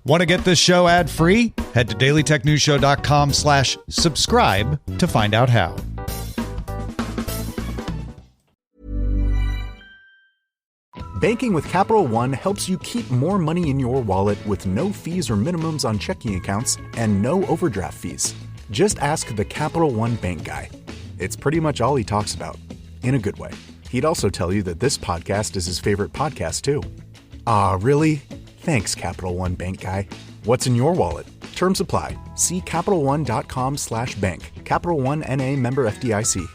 Want to get this show ad-free? Head to dailytechnewsshow.com/subscribe to find out how. Banking with Capital One helps you keep more money in your wallet with no fees or minimums on checking accounts and no overdraft fees. Just ask the Capital One bank guy. It's pretty much all he talks about, in a good way. He'd also tell you that this podcast is his favorite podcast, too. Ah, really? Thanks, Capital One bank guy. What's in your wallet? Terms apply. See CapitalOne.com/bank. Capital One N.A. member FDIC.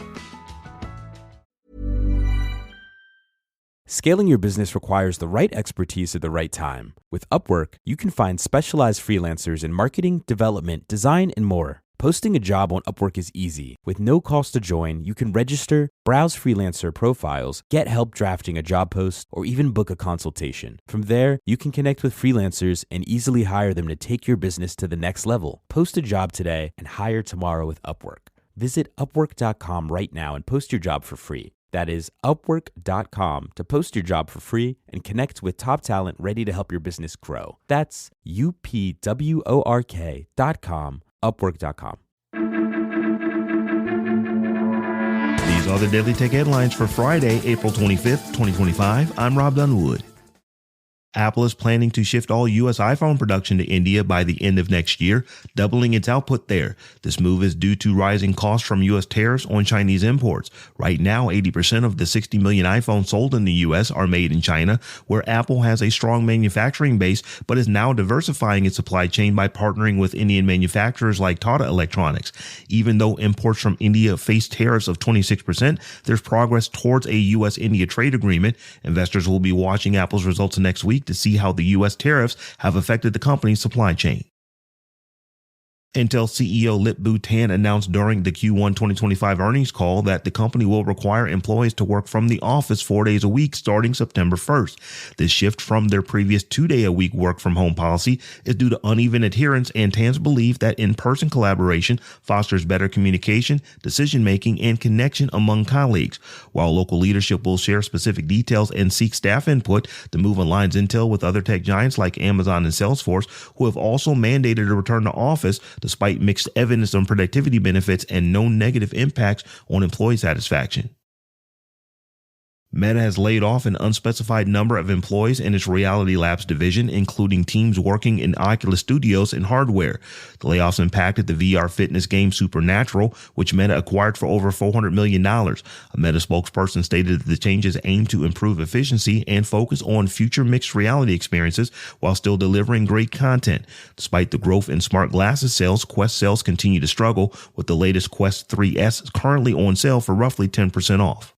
Scaling your business requires the right expertise at the right time. With Upwork, you can find specialized freelancers in marketing, development, design, and more. Posting a job on Upwork is easy. With no cost to join, you can register, browse freelancer profiles, get help drafting a job post, or even book a consultation. From there, you can connect with freelancers and easily hire them to take your business to the next level. Post a job today and hire tomorrow with Upwork. Visit Upwork.com right now and post your job for free. That is Upwork.com to post your job for free and connect with top talent ready to help your business grow. That's UPWORK.com, Upwork.com. These are the Daily Tech headlines for Friday, April 25th, 2025. I'm Rob Dunwood. Apple is planning to shift all U.S. iPhone production to India by the end of next year, doubling its output there. This move is due to rising costs from U.S. tariffs on Chinese imports. Right now, 80% of the 60 million iPhones sold in the U.S. are made in China, where Apple has a strong manufacturing base, but is now diversifying its supply chain by partnering with Indian manufacturers like Tata Electronics. Even though imports from India face tariffs of 26%, there's progress towards a U.S.-India trade agreement. Investors will be watching Apple's results next week to see how the U.S. tariffs have affected the company's supply chain. Intel CEO Lip-Bu Tan announced during the Q1 2025 earnings call that the company will require employees to work from the office 4 days a week starting September 1st. This shift from their previous 2-day-a-week work-from-home policy is due to uneven adherence and Tan's belief that in-person collaboration fosters better communication, decision-making, and connection among colleagues. While local leadership will share specific details and seek staff input, the move aligns Intel with other tech giants like Amazon and Salesforce, who have also mandated a return to office despite mixed evidence on productivity benefits and no negative impacts on employee satisfaction. Meta has laid off an unspecified number of employees in its Reality Labs division, including teams working in Oculus Studios and hardware. The layoffs impacted the VR fitness game Supernatural, which Meta acquired for over $400 million. A Meta spokesperson stated that the changes aim to improve efficiency and focus on future mixed reality experiences while still delivering great content. Despite the growth in smart glasses sales, Quest sales continue to struggle, with the latest Quest 3S currently on sale for roughly 10% off.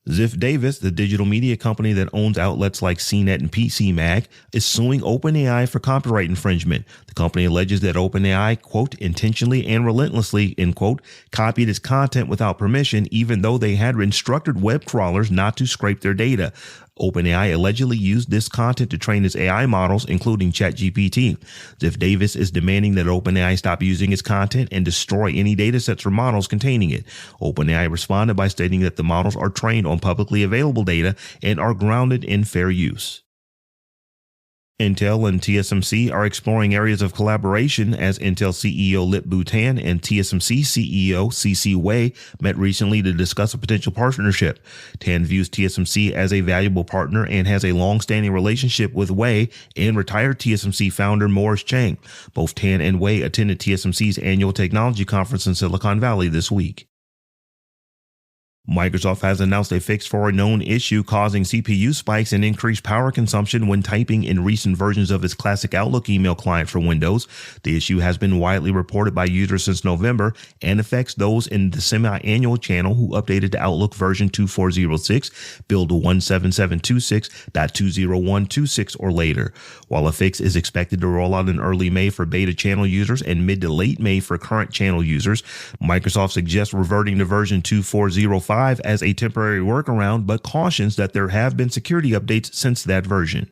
Ziff Davis, the digital media company that owns outlets like CNET and PCMag, is suing OpenAI for copyright infringement. The company alleges that OpenAI, quote, intentionally and relentlessly, end quote, copied its content without permission, even though they had instructed web crawlers not to scrape their data. OpenAI allegedly used this content to train its AI models, including ChatGPT. Ziff Davis is demanding that OpenAI stop using its content and destroy any datasets or models containing it. OpenAI responded by stating that the models are trained on publicly available data and are grounded in fair use. Intel and TSMC are exploring areas of collaboration as Intel CEO Lip-Bu Tan and TSMC CEO C.C. Wei met recently to discuss a potential partnership. Tan views TSMC as a valuable partner and has a long-standing relationship with Wei and retired TSMC founder Morris Chang. Both Tan and Wei attended TSMC's annual technology conference in Silicon Valley this week. Microsoft has announced a fix for a known issue causing CPU spikes and increased power consumption when typing in recent versions of its classic Outlook email client for Windows. The issue has been widely reported by users since November and affects those in the semi-annual channel who updated to Outlook version 2406, build 17726.20126 or later. While a fix is expected to roll out in early May for beta channel users and mid to late May for current channel users, Microsoft suggests reverting to version 2405 as a temporary workaround, but cautions that there have been security updates since that version.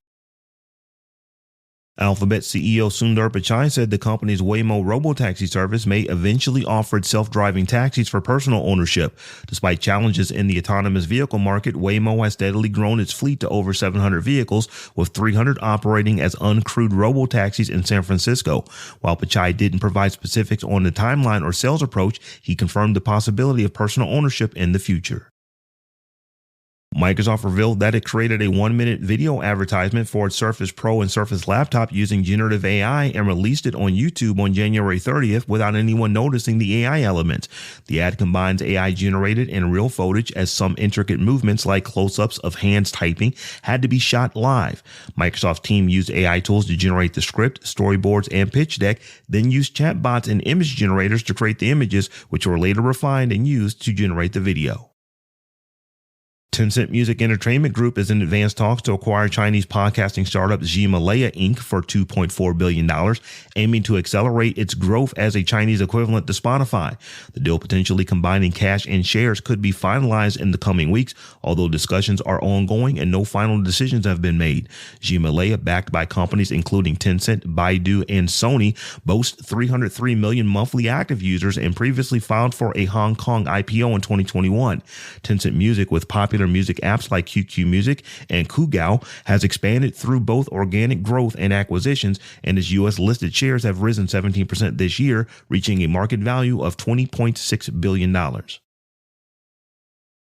Alphabet CEO Sundar Pichai said the company's Waymo robotaxi service may eventually offer its self-driving taxis for personal ownership. Despite challenges in the autonomous vehicle market, Waymo has steadily grown its fleet to over 700 vehicles, with 300 operating as uncrewed robotaxis in San Francisco. While Pichai didn't provide specifics on the timeline or sales approach, he confirmed the possibility of personal ownership in the future. Microsoft revealed that it created a 1-minute video advertisement for its Surface Pro and Surface laptop using generative AI and released it on YouTube on January 30th without anyone noticing the AI element. The ad combines AI-generated and real footage, as some intricate movements like close-ups of hands typing had to be shot live. Microsoft's team used AI tools to generate the script, storyboards, and pitch deck, then used chatbots and image generators to create the images, which were later refined and used to generate the video. Tencent Music Entertainment Group is in advanced talks to acquire Chinese podcasting startup Ximalaya Inc. for $2.4 billion, aiming to accelerate its growth as a Chinese equivalent to Spotify. The deal, potentially combining cash and shares, could be finalized in the coming weeks, although discussions are ongoing and no final decisions have been made. Ximalaya, backed by companies including Tencent, Baidu, and Sony, boasts 303 million monthly active users and previously filed for a Hong Kong IPO in 2021. Tencent Music, with popular music apps like QQ Music and Kugao, has expanded through both organic growth and acquisitions, and its U.S. listed shares have risen 17% this year, reaching a market value of $20.6 billion.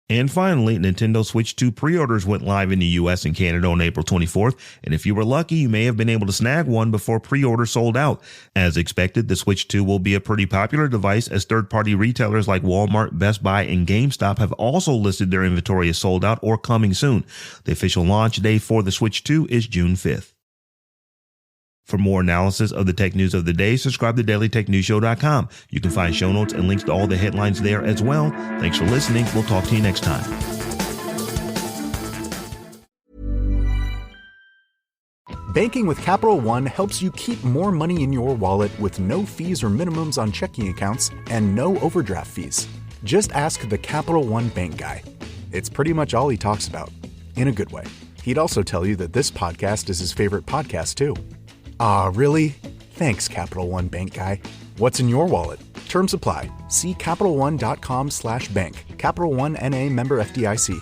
And finally, Nintendo Switch 2 pre-orders went live in the US and Canada on April 24th, and if you were lucky, you may have been able to snag one before pre-orders sold out. As expected, the Switch 2 will be a pretty popular device, as third-party retailers like Walmart, Best Buy, and GameStop have also listed their inventory as sold out or coming soon. The official launch day for the Switch 2 is June 5th. For more analysis of the tech news of the day, subscribe to dailytechnewsshow.com. You can find show notes and links to all the headlines there as well. Thanks for listening. We'll talk to you next time. Banking with Capital One helps you keep more money in your wallet with no fees or minimums on checking accounts and no overdraft fees. Just ask the Capital One bank guy. It's pretty much all he talks about, in a good way. He'd also tell you that this podcast is his favorite podcast, too. Ah, really? Thanks, Capital One bank guy. What's in your wallet? Terms apply. See CapitalOne.com/bank. Capital One N.A. member FDIC.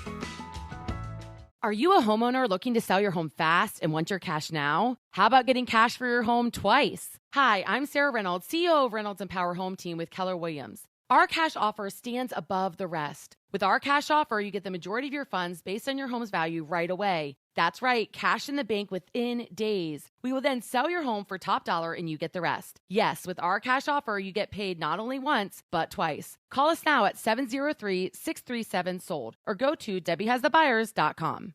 Are you a homeowner looking to sell your home fast and want your cash now? How about getting cash for your home twice? Hi, I'm Sarah Reynolds, CEO of Reynolds Empower Home Team with Keller Williams. Our cash offer stands above the rest. With our cash offer, you get the majority of your funds based on your home's value right away. That's right, cash in the bank within days. We will then sell your home for top dollar and you get the rest. Yes, with our cash offer, you get paid not only once, but twice. Call us now at 703-637-SOLD or go to DebbieHasTheBuyers.com.